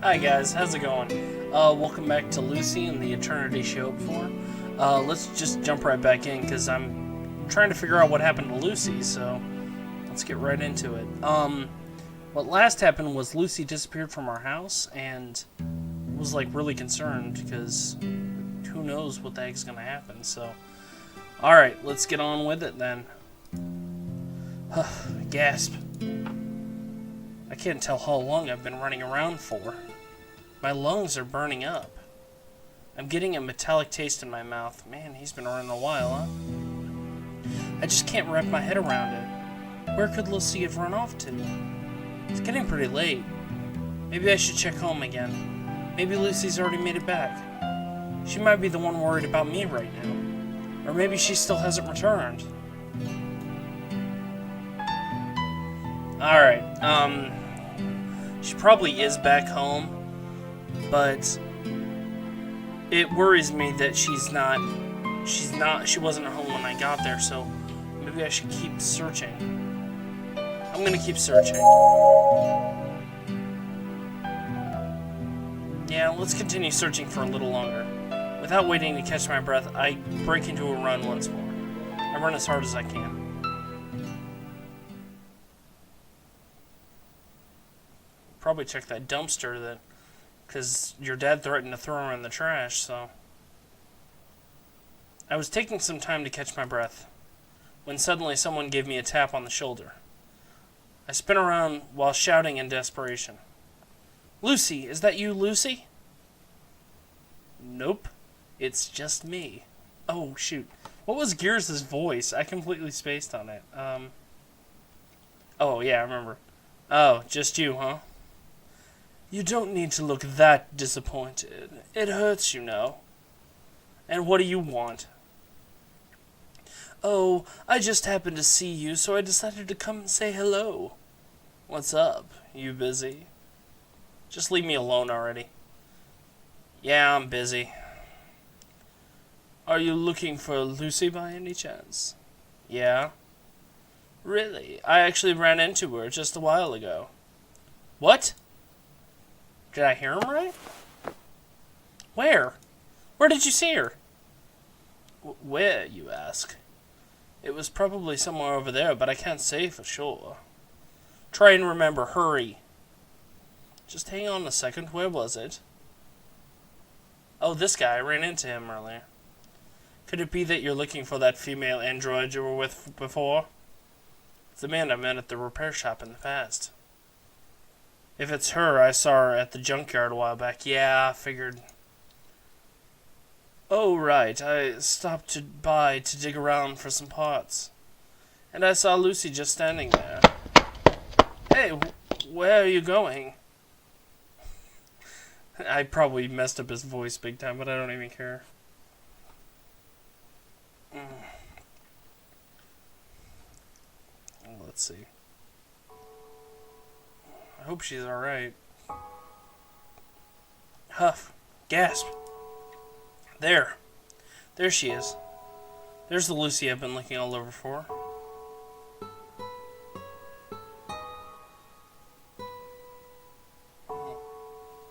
Hi guys, how's it going? Welcome back to Lucyand, the Eternity Show before. Let's just jump right back in because I'm trying to figure out what happened to Lucy, so let's get right into it. What last happened was Lucy disappeared from our house and was like really concerned because who knows what the heck's gonna happen, so alright, let's get on with it then. Gasp. I can't tell how long I've been running around for. My lungs are burning up. I'm getting a metallic taste in my mouth. Man, he's been running a while, huh? I just can't wrap my head around it. Where could Lucy have run off to? It's getting pretty late. Maybe I should check home again. Maybe Lucy's already made it back. She might be the one worried about me right now. Or maybe she still hasn't returned. Alright, she probably is back home, but it worries me that she wasn't at home when I got there, so maybe I should keep searching. I'm gonna keep searching. Yeah, let's continue searching for a little longer. Without waiting to catch my breath, I break into a run once more. I run as hard as I can. Probably check that dumpster because your dad threatened to throw her in the trash, so. I was taking some time to catch my breath when suddenly someone gave me a tap on the shoulder. I spin around while shouting in desperation. Lucy, is that you, Lucy? Nope, it's just me. Oh, shoot. What was Gears' voice? I completely spaced on it. Oh, yeah, I remember. Oh, just you, huh? You don't need to look that disappointed. It hurts, you know. And what do you want? Oh, I just happened to see you, so I decided to come and say hello. What's up? You busy? Just leave me alone already. Yeah, I'm busy. Are you looking for Lucy by any chance? Yeah. Really? I actually ran into her just a while ago. What? Did I hear him right? Where? Where did you see her? Where, you ask? It was probably somewhere over there, but I can't say for sure. Try and remember, hurry. Just hang on a second, where was it? Oh, this guy, I ran into him earlier. Could it be that you're looking for that female android you were with before? It's the man I met at the repair shop in the past. If it's her, I saw her at the junkyard a while back. Yeah, I figured. Oh, right. I stopped by to dig around for some parts. And I saw Lucy just standing there. Hey, where are you going? I probably messed up his voice big time, but I don't even care. Let's see. I hope she's alright. Huff. Gasp. There. There she is. There's the Lucy I've been looking all over for.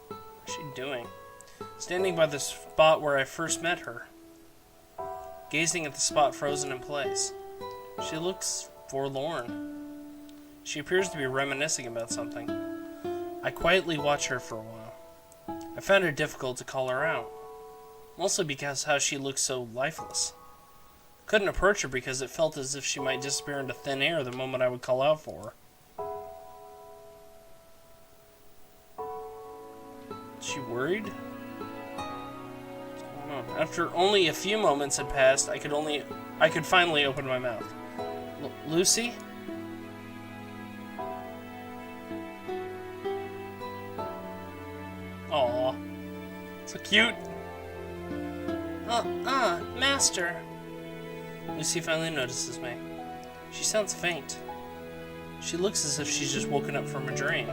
What's she doing? Standing by the spot where I first met her. Gazing at the spot frozen in place. She looks forlorn. She appears to be reminiscing about something. I quietly watch her for a while. I found it difficult to call her out. Mostly because how she looks so lifeless. Couldn't approach her because it felt as if she might disappear into thin air the moment I would call out for her. Is she worried? What's going on? After only a few moments had passed, I could finally open my mouth. Lucy? Aw, so cute. Master. Lucy finally notices me. She sounds faint. She looks as if she's just woken up from a dream.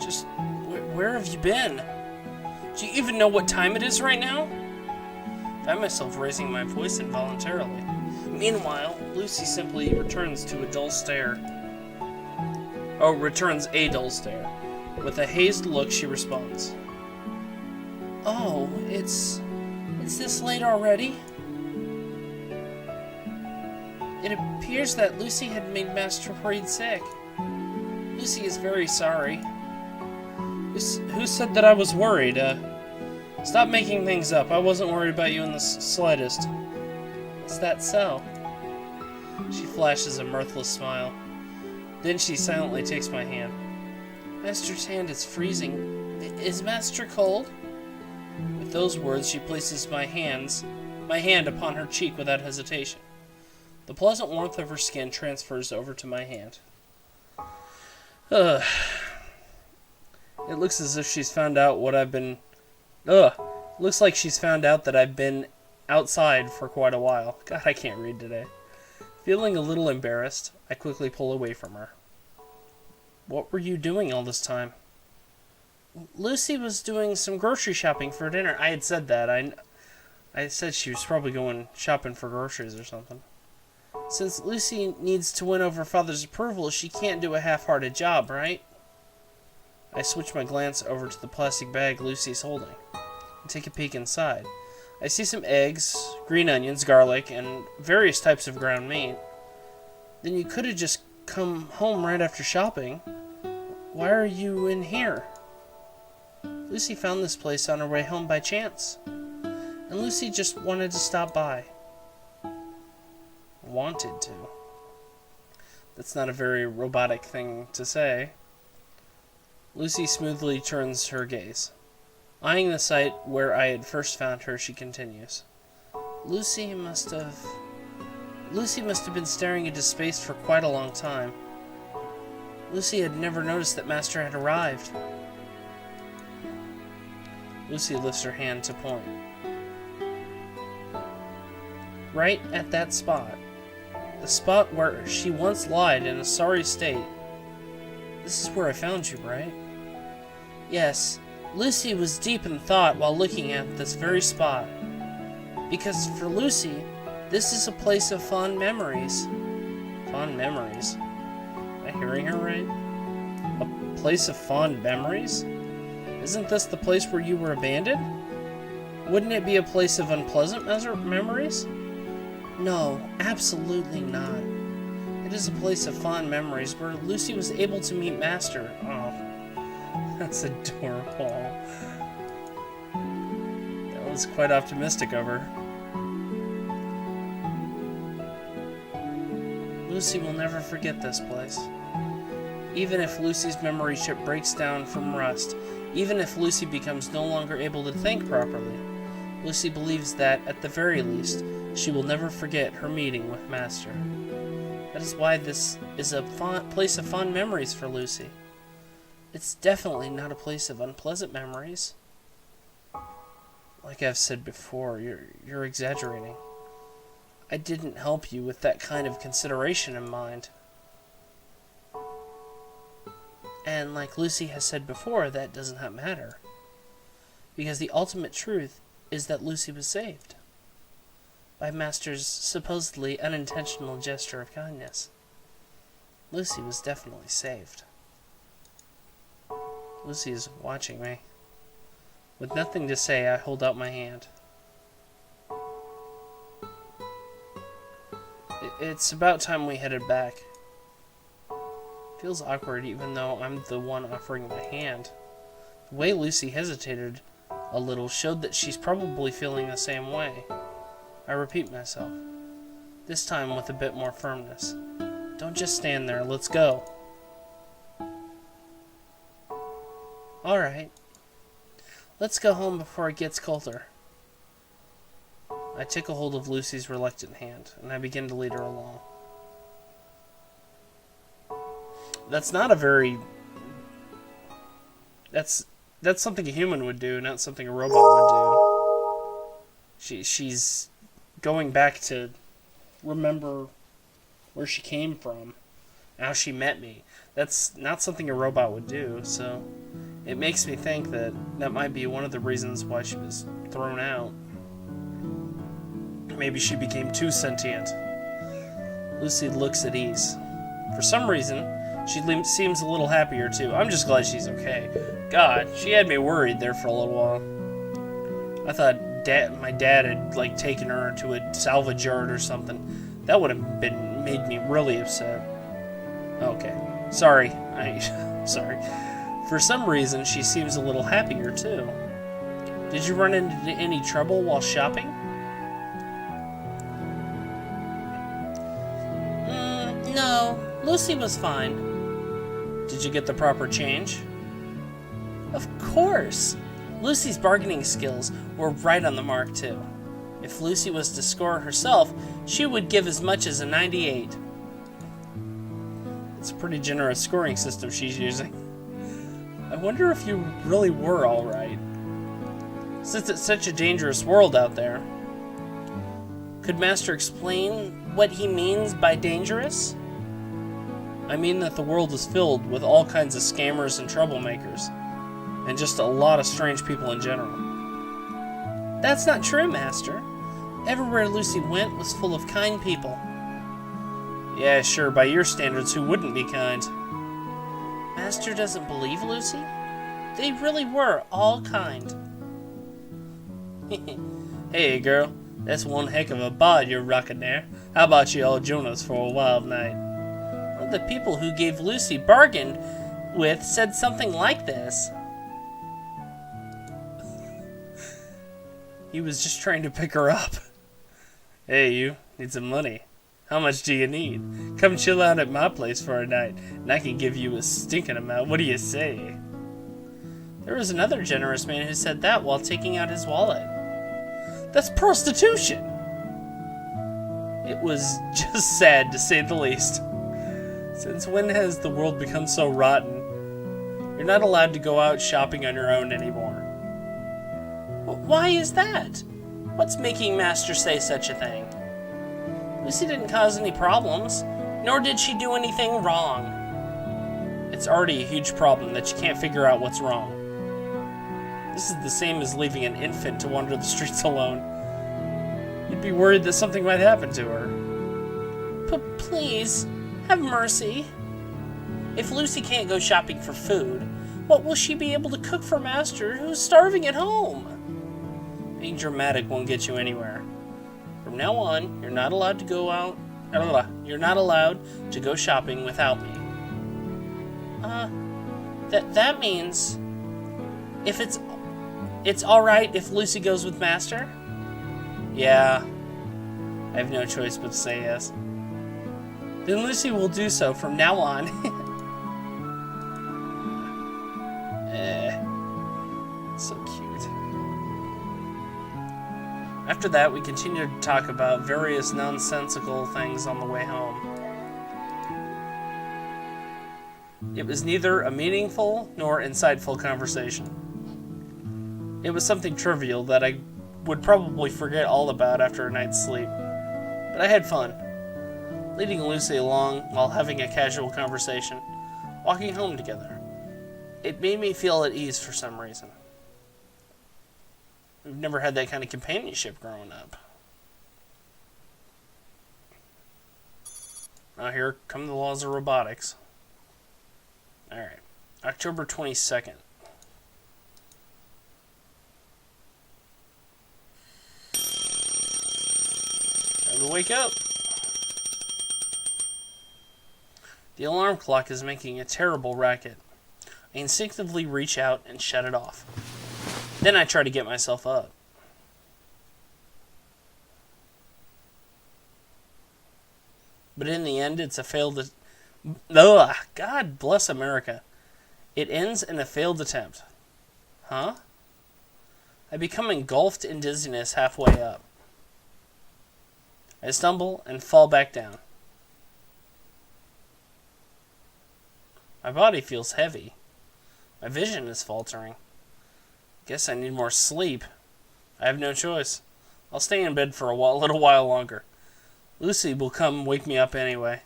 Just, where have you been? Do you even know what time it is right now? I find myself raising my voice involuntarily. Meanwhile, Lucy simply returns a dull stare. With a hazed look, she responds, "Oh, it's this late already?" It appears that Lucy had made Master Reed sick. Lucy is very sorry. Who said that I was worried? Stop making things up. I wasn't worried about you in the slightest. Is that so? She flashes a mirthless smile. Then she silently takes my hand. Master's hand is freezing. Is Master cold? With those words, she places my hand upon her cheek without hesitation. The pleasant warmth of her skin transfers over to my hand. It looks as if she's found out what I've been... Looks like she's found out that I've been outside for quite a while. God, I can't read today. Feeling a little embarrassed, I quickly pull away from her. What were you doing all this time? Lucy was doing some grocery shopping for dinner. I had said that. I said she was probably going shopping for groceries or something. Since Lucy needs to win over Father's approval, she can't do a half-hearted job, right? I switch my glance over to the plastic bag Lucy's holding and take a peek inside. I see some eggs, green onions, garlic, and various types of ground meat. Then you could have just come home right after shopping. Why are you in here? Lucy found this place on her way home by chance, and Lucy just wanted to stop by. Wanted to. That's not a very robotic thing to say. Lucy smoothly turns her gaze. Eyeing the site where I had first found her, she continues. Lucy must have been staring into space for quite a long time. Lucy had never noticed that Master had arrived. Lucy lifts her hand to point. Right at that spot. The spot where she once lied in a sorry state. This is where I found you, right? Yes, Lucy was deep in thought while looking at this very spot. Because for Lucy, this is a place of fond memories. Fond memories? Am I hearing her right? A place of fond memories? Isn't this the place where you were abandoned? Wouldn't it be a place of unpleasant memories? No, absolutely not. It is a place of fond memories where Lucy was able to meet Master. Oh, that's adorable. That was quite optimistic of her. Lucy will never forget this place. Even if Lucy's memory chip breaks down from rust, even if Lucy becomes no longer able to think properly, Lucy believes that, at the very least, she will never forget her meeting with Master. That is why this is a place of fond memories for Lucy. It's definitely not a place of unpleasant memories. Like I've said before, you're exaggerating. I didn't help you with that kind of consideration in mind. And like Lucy has said before, that does not matter. Because the ultimate truth is that Lucy was saved by Master's supposedly unintentional gesture of kindness. Lucy was definitely saved. Lucy is watching me. With nothing to say, I hold out my hand. It's about time we headed back. Feels awkward even though I'm the one offering my hand. The way Lucy hesitated a little showed that she's probably feeling the same way. I repeat myself, this time with a bit more firmness. Don't just stand there, let's go. Alright. Let's go home before it gets colder. I take a hold of Lucy's reluctant hand, and I begin to lead her along. That's not a very... That's something a human would do, not something a robot would do. She's going back to remember where she came from, how she met me. That's not something a robot would do, so it makes me think that that might be one of the reasons why she was thrown out. Maybe she became too sentient. Lucy looks at ease. For some reason, seems a little happier, too. I'm just glad she's okay. God, she had me worried there for a little while. I thought my dad had, like, taken her to a salvage yard or something. That would have made me really upset. Okay. Sorry. Sorry. For some reason, she seems a little happier, too. Did you run into any trouble while shopping? No. Lucy was fine. Did you get the proper change? Of course. Lucy's bargaining skills were right on the mark, too. If Lucy was to score herself, she would give as much as a 98. It's a pretty generous scoring system she's using. I wonder if you really were all right. Since it's such a dangerous world out there, could Master explain what he means by dangerous? I mean that the world is filled with all kinds of scammers and troublemakers, and just a lot of strange people in general. That's not true, Master. Everywhere Lucy went was full of kind people. Yeah, sure, by your standards, who wouldn't be kind? Master doesn't believe Lucy? They really were all kind. Hey, girl, that's one heck of a bod you're rocking there. How about you all join us for a wild night? Well, the people who gave Lucy bargained with said something like this. He was just trying to pick her up. Hey, you, need some money. How much do you need? Come chill out at my place for a night, and I can give you a stinking amount. What do you say? There was another generous man who said that while taking out his wallet. That's prostitution! It was just sad, to say the least. Since when has the world become so rotten? You're not allowed to go out shopping on your own anymore. Why is that? What's making Master say such a thing? Lucy didn't cause any problems, nor did she do anything wrong. It's already a huge problem that you can't figure out what's wrong. This is the same as leaving an infant to wander the streets alone. You'd be worried that something might happen to her. But please, have mercy. If Lucy can't go shopping for food, what will she be able to cook for Master, who's starving at home? Being dramatic won't get you anywhere. From now on, you're not allowed to go out. You're not allowed to go shopping without me. That means if it's all right if Lucy goes with Master? Yeah. I have no choice but to say yes. Then Lucy will do so from now on. So cute. After that, we continued to talk about various nonsensical things on the way home. It was neither a meaningful nor insightful conversation. It was something trivial that I would probably forget all about after a night's sleep. But I had fun, leading Lucy along while having a casual conversation, walking home together. It made me feel at ease for some reason. We've never had that kind of companionship growing up. Now here come the laws of robotics. Alright, October 22nd. Time to wake up. The alarm clock is making a terrible racket. I instinctively reach out and shut it off. Then I try to get myself up. But in the end, it's a failed... God bless America. It ends in a failed attempt. Huh? I become engulfed in dizziness halfway up. I stumble and fall back down. My body feels heavy. My vision is faltering. Guess I need more sleep. I have no choice. I'll stay in bed for a little while longer. Lucy will come wake me up anyway.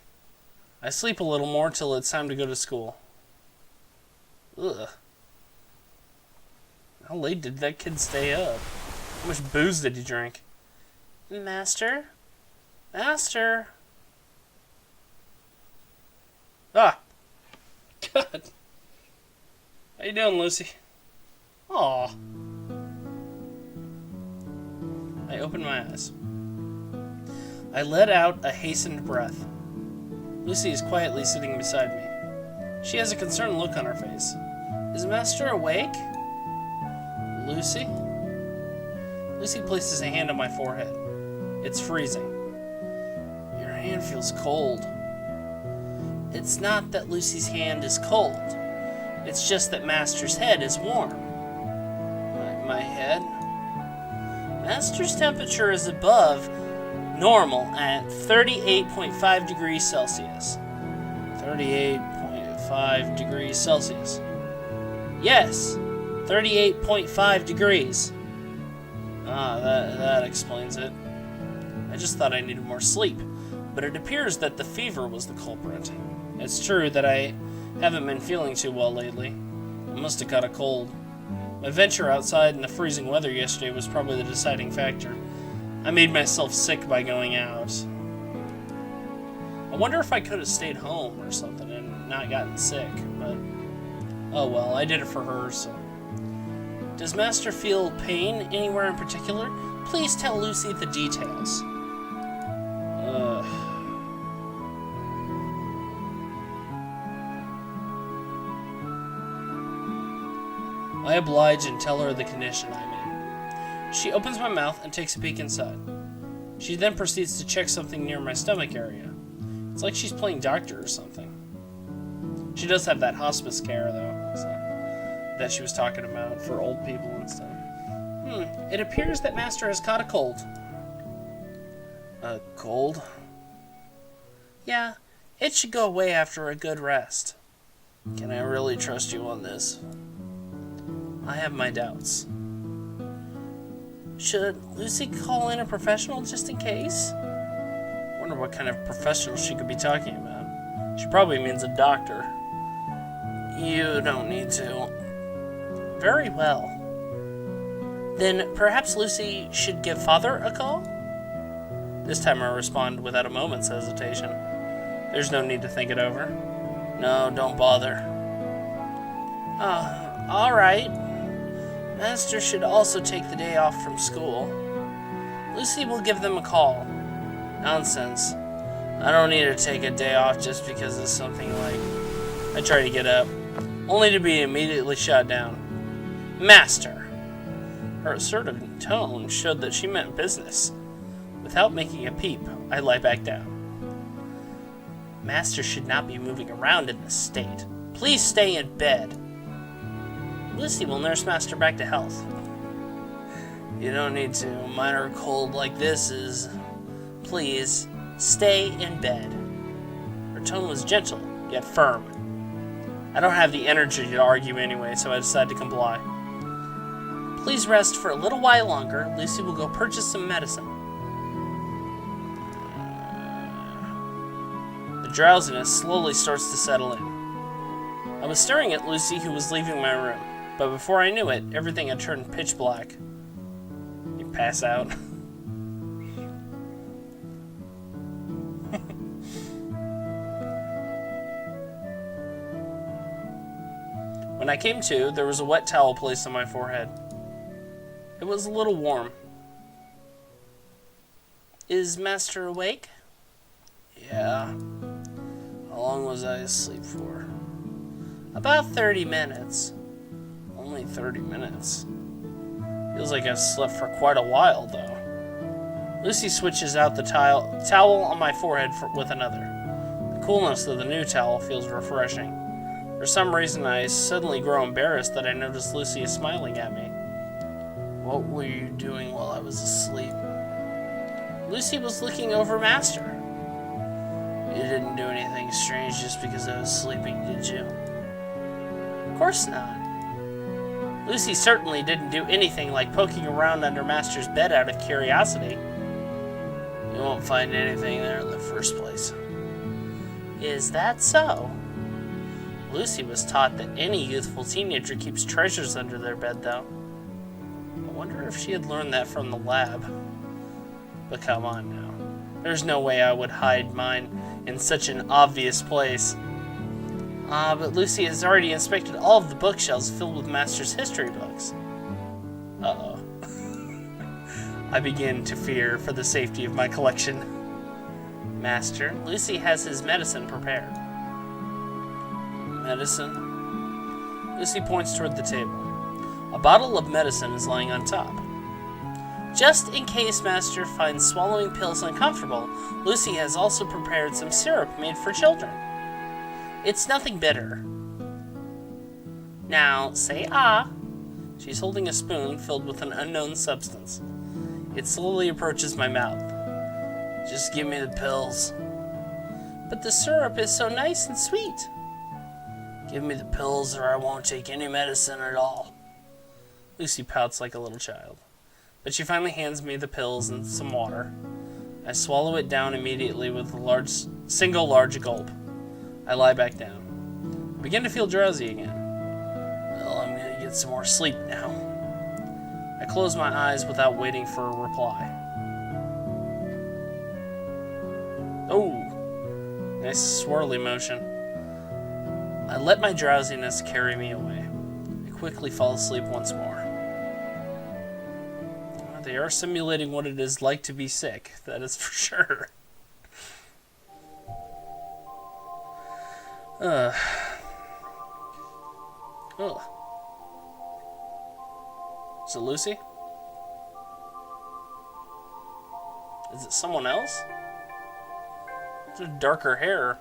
I sleep a little more till it's time to go to school. Ugh. How late did that kid stay up? How much booze did he drink? Master? Master? Ah! How you doing, Lucy? Aw. I opened my eyes. I let out a hastened breath. Lucy is quietly sitting beside me. She has a concerned look on her face. Is Master awake? Lucy? Lucy places a hand on my forehead. It's freezing. Your hand feels cold. It's not that Lucy's hand is cold. It's just that Master's head is warm. My head? Master's temperature is above normal at 38.5 degrees Celsius. 38.5 degrees Celsius. Yes, 38.5 degrees. That explains it. I just thought I needed more sleep, but it appears that the fever was the culprit. It's true that I haven't been feeling too well lately. I must have caught a cold. My venture outside in the freezing weather yesterday was probably the deciding factor. I made myself sick by going out. I wonder if I could have stayed home or something and not gotten sick, but oh well, I did it for her, so. Does Master feel pain anywhere in particular? Please tell Lucy the details. I oblige and tell her the condition I'm in. She opens my mouth and takes a peek inside. She then proceeds to check something near my stomach area. It's like she's playing doctor or something. She does have that hospice care, though, so, that she was talking about for old people and stuff. It appears that Master has caught a cold. A cold? Yeah, it should go away after a good rest. Can I really trust you on this? I have my doubts. Should Lucy call in a professional just in case? Wonder what kind of professional she could be talking about. She probably means a doctor. You don't need to. Very well. Then perhaps Lucy should give Father a call? This time I respond without a moment's hesitation. There's no need to think it over. No, don't bother. All right. Master should also take the day off from school. Lucy will give them a call. Nonsense. I don't need to take a day off just because of something like... I try to get up, only to be immediately shot down. Master! Her assertive tone showed that she meant business. Without making a peep, I lie back down. Master should not be moving around in this state. Please stay in bed. Lucy will nurse Master back to health. You don't need to. A minor cold like this is... Please, stay in bed. Her tone was gentle, yet firm. I don't have the energy to argue anyway, so I decide to comply. Please rest for a little while longer. Lucy will go purchase some medicine. The drowsiness slowly starts to settle in. I was staring at Lucy, who was leaving my room. But before I knew it, everything had turned pitch black. You pass out. When I came to, there was a wet towel placed on my forehead. It was a little warm. Is Master awake? Yeah. How long was I asleep for? About 30 minutes. Only 30 minutes. Feels like I've slept for quite a while, though. Lucy switches out the towel on my forehead with another. The coolness of the new towel feels refreshing. For some reason, I suddenly grow embarrassed that I notice Lucy is smiling at me. What were you doing while I was asleep? Lucy was looking over Master. You didn't do anything strange just because I was sleeping, did you? Of course not. Lucy certainly didn't do anything like poking around under Master's bed out of curiosity. You won't find anything there in the first place. Is that so? Lucy was taught that any youthful teenager keeps treasures under their bed, though. I wonder if she had learned that from the lab. But come on now. There's no way I would hide mine in such an obvious place. But Lucy has already inspected all of the bookshelves filled with Master's history books. Uh-oh. I begin to fear for the safety of my collection. Master, Lucy has his medicine prepared. Medicine? Lucy points toward the table. A bottle of medicine is lying on top. Just in case Master finds swallowing pills uncomfortable, Lucy has also prepared some syrup made for children. It's nothing bitter. Now, say ah. She's holding a spoon filled with an unknown substance. It slowly approaches my mouth. Just give me the pills. But the syrup is so nice and sweet. Give me the pills or I won't take any medicine at all. Lucy pouts like a little child. But she finally hands me the pills and some water. I swallow it down immediately with a single large gulp. I lie back down. I begin to feel drowsy again. Well, I'm going to get some more sleep now. I close my eyes without waiting for a reply. Oh, nice swirly motion. I let my drowsiness carry me away. I quickly fall asleep once more. They are simulating what it is like to be sick, that is for sure. Ugh. Is it Lucy? Is it someone else? It's darker hair.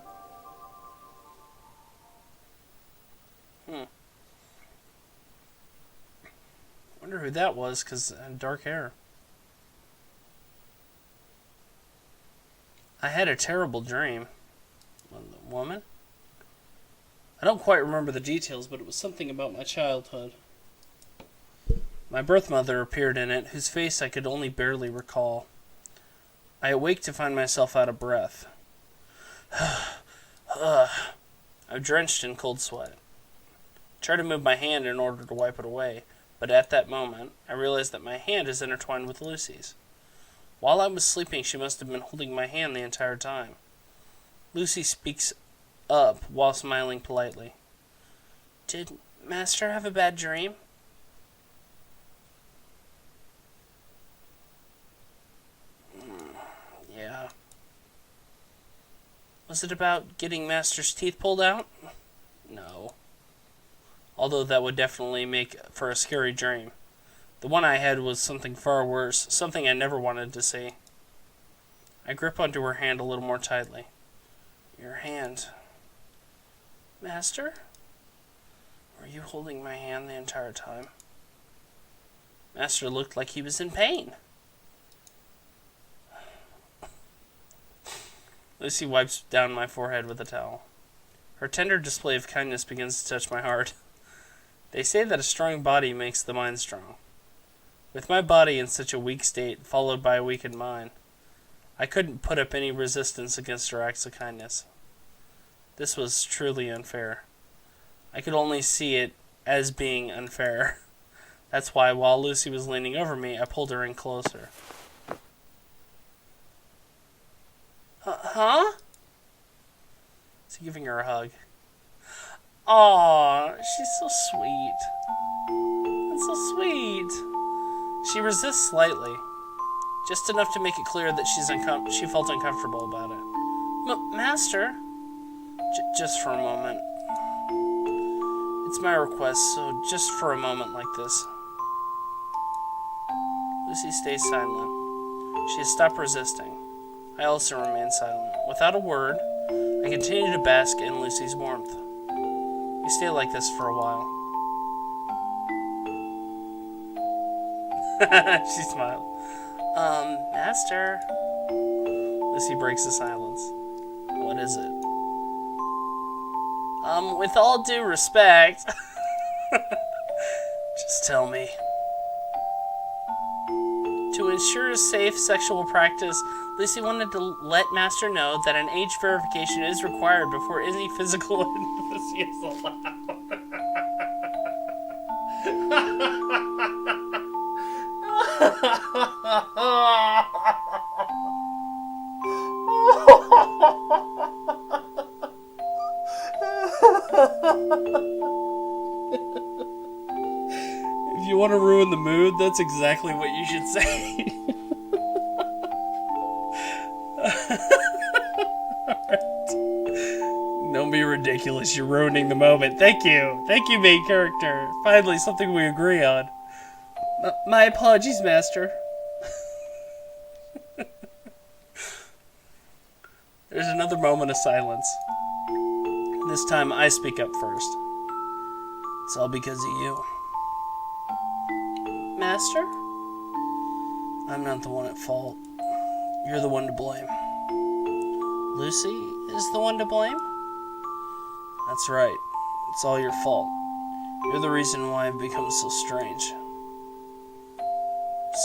Wonder who that was, because dark hair. I had a terrible dream. The woman? I don't quite remember the details, but it was something about my childhood. My birth mother appeared in it, whose face I could only barely recall. I awake to find myself out of breath. I'm drenched in cold sweat. I try to move my hand in order to wipe it away, but at that moment, I realize that my hand is intertwined with Lucy's. While I was sleeping, she must have been holding my hand the entire time. Lucy speaks up while smiling politely. Did Master have a bad dream? Yeah. Was it about getting Master's teeth pulled out? No. Although that would definitely make for a scary dream. The one I had was something far worse, something I never wanted to see. I grip onto her hand a little more tightly. Your hand. Master? Were you holding my hand the entire time? Master looked like he was in pain. Lucy wipes down my forehead with a towel. Her tender display of kindness begins to touch my heart. They say that a strong body makes the mind strong. With my body in such a weak state, followed by a weakened mind, I couldn't put up any resistance against her acts of kindness. This was truly unfair. I could only see it as being unfair. That's why, while Lucy was leaning over me, I pulled her in closer. Huh? Is he giving her a hug? Aw, she's so sweet. That's so sweet. She resists slightly, just enough to make it clear that she felt uncomfortable about it. Master? Just for a moment. It's my request, so just for a moment like this. Lucy stays silent. She has stopped resisting. I also remain silent. Without a word, I continue to bask in Lucy's warmth. We stay like this for a while. She smiled. Master. Lucy breaks the silence. What is it? With all due respect. Just tell me. To ensure safe sexual practice, Lucy wanted to let Master know that an age verification is required before any physical intimacy is allowed. If you want to ruin the mood, that's exactly what you should say. Don't be ridiculous. You're ruining the moment. Thank you. Thank you, main character. Finally, something we agree on. My apologies, Master. There's another moment of silence. This time, I speak up first. It's all because of you. Master? I'm not the one at fault. You're the one to blame. Lucy is the one to blame? That's right. It's all your fault. You're the reason why I've become so strange.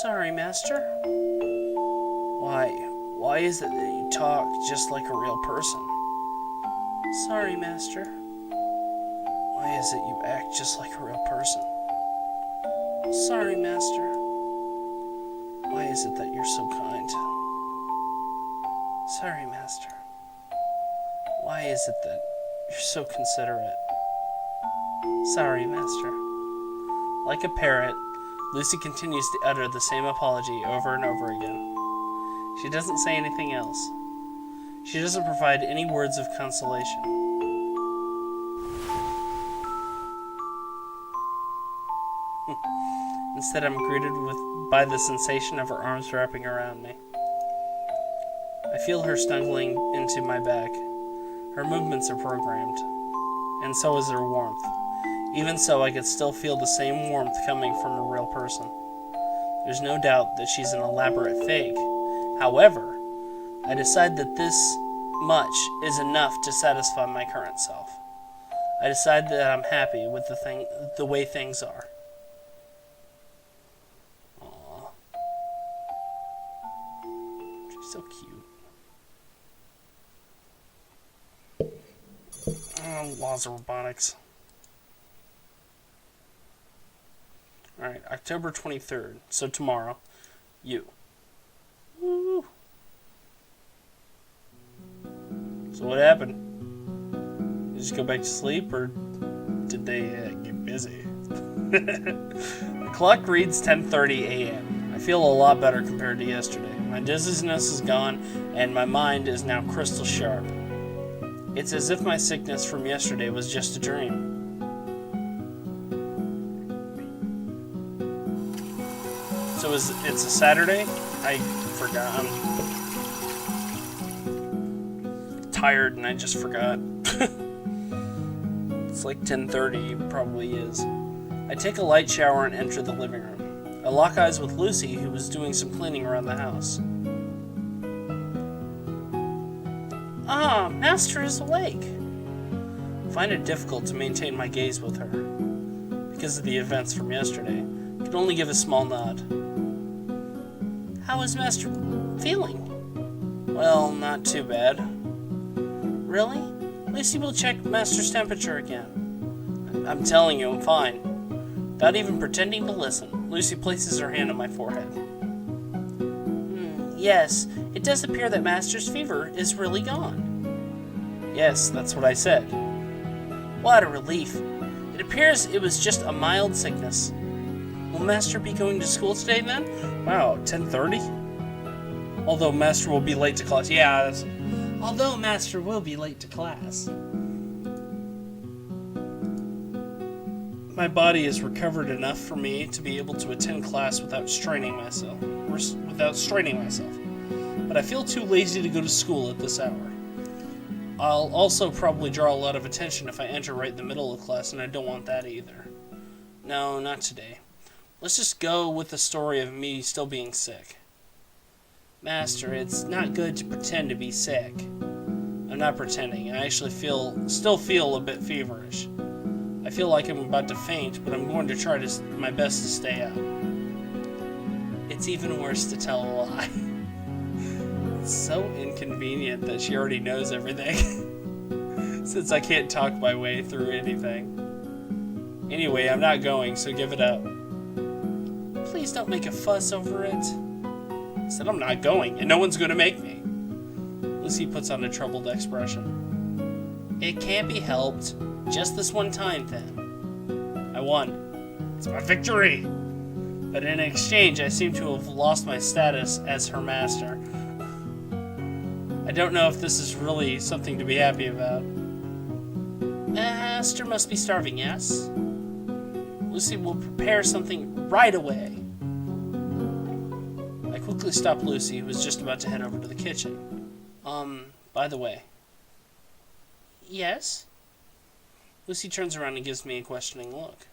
Sorry, Master. Why? Why is it that you talk just like a real person? Sorry, Master. Why is it you act just like a real person? Sorry, Master. Why is it that you're so kind? Sorry, Master. Why is it that you're so considerate? Sorry, Master. Like a parrot, Lucy continues to utter the same apology over and over again. She doesn't say anything else. She doesn't provide any words of consolation. Instead, I'm greeted by the sensation of her arms wrapping around me. I feel her snuggling into my back. Her movements are programmed, and so is her warmth. Even so, I could still feel the same warmth coming from a real person. There's no doubt that she's an elaborate fake. However, I decide that this much is enough to satisfy my current self. I decide that I'm happy with the way things are. Aww. She's so cute. Laws of robotics. Alright, October 23rd. So tomorrow. You. Woo. So what happened? Did you just go back to sleep, or did they get busy? The clock reads 10:30 a.m. I feel a lot better compared to yesterday. My dizziness is gone, and my mind is now crystal sharp. It's as if my sickness from yesterday was just a dream. So it's a Saturday? I forgot. I'm tired and I just forgot. It's like 10:30, probably is. I take a light shower and enter the living room. I lock eyes with Lucy, who was doing some cleaning around the house. Ah, Master is awake. I find it difficult to maintain my gaze with her. Because of the events from yesterday, I can only give a small nod. How is Master feeling? Well, not too bad. Really? Lucy will check Master's temperature again. I'm telling you, I'm fine. Without even pretending to listen, Lucy places her hand on my forehead. Yes, it does appear that Master's fever is really gone. Yes, that's what I said. What a relief. It appears it was just a mild sickness. Will Master be going to school today then? Wow, 10:30? Although Master will be late to class. Yeah, although Master will be late to class. My body is recovered enough for me to be able to attend class without straining myself. But I feel too lazy to go to school at this hour. I'll also probably draw a lot of attention if I enter right in the middle of class, and I don't want that either. No, not today. Let's just go with the story of me still being sick. Master, it's not good to pretend to be sick. I'm not pretending. I actually still feel a bit feverish. I feel like I'm about to faint, but I'm going to try my best to stay out. It's even worse to tell a lie. It's so inconvenient that she already knows everything. Since I can't talk my way through anything. Anyway, I'm not going, so give it up. Please don't make a fuss over it. I said I'm not going, and no one's going to make me. Lucy puts on a troubled expression. It can't be helped. Just this one time, then. I won. It's my victory! But in exchange, I seem to have lost my status as her master. I don't know if this is really something to be happy about. Master must be starving, yes? Lucy will prepare something right away. I quickly stopped Lucy, who was just about to head over to the kitchen. By the way. Yes? Lucy turns around and gives me a questioning look.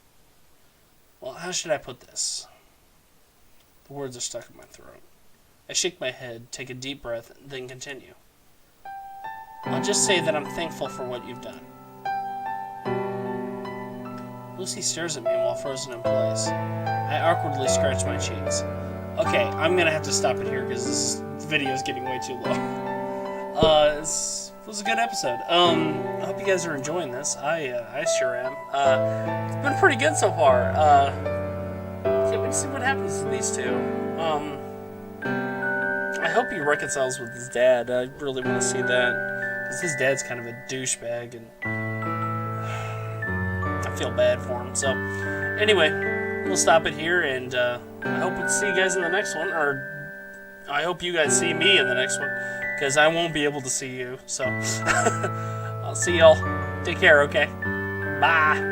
Well, how should I put this? The words are stuck in my throat. I shake my head, take a deep breath, then continue. I'll just say that I'm thankful for what you've done. Lucy stares at me while frozen in place. I awkwardly scratch my cheeks. Okay, I'm gonna have to stop it here because this video is getting way too long. This was a good episode. I hope you guys are enjoying this. I sure am. It's been pretty good so far. Can't wait to see what happens to these two. I hope he reconciles with his dad. I really want to see that. Because his dad's kind of a douchebag, and I feel bad for him. So, anyway, we'll stop it here, and I hope to see you guys in the next one, or I hope you guys see me in the next one, because I won't be able to see you. So, I'll see y'all. Take care, okay? Bye.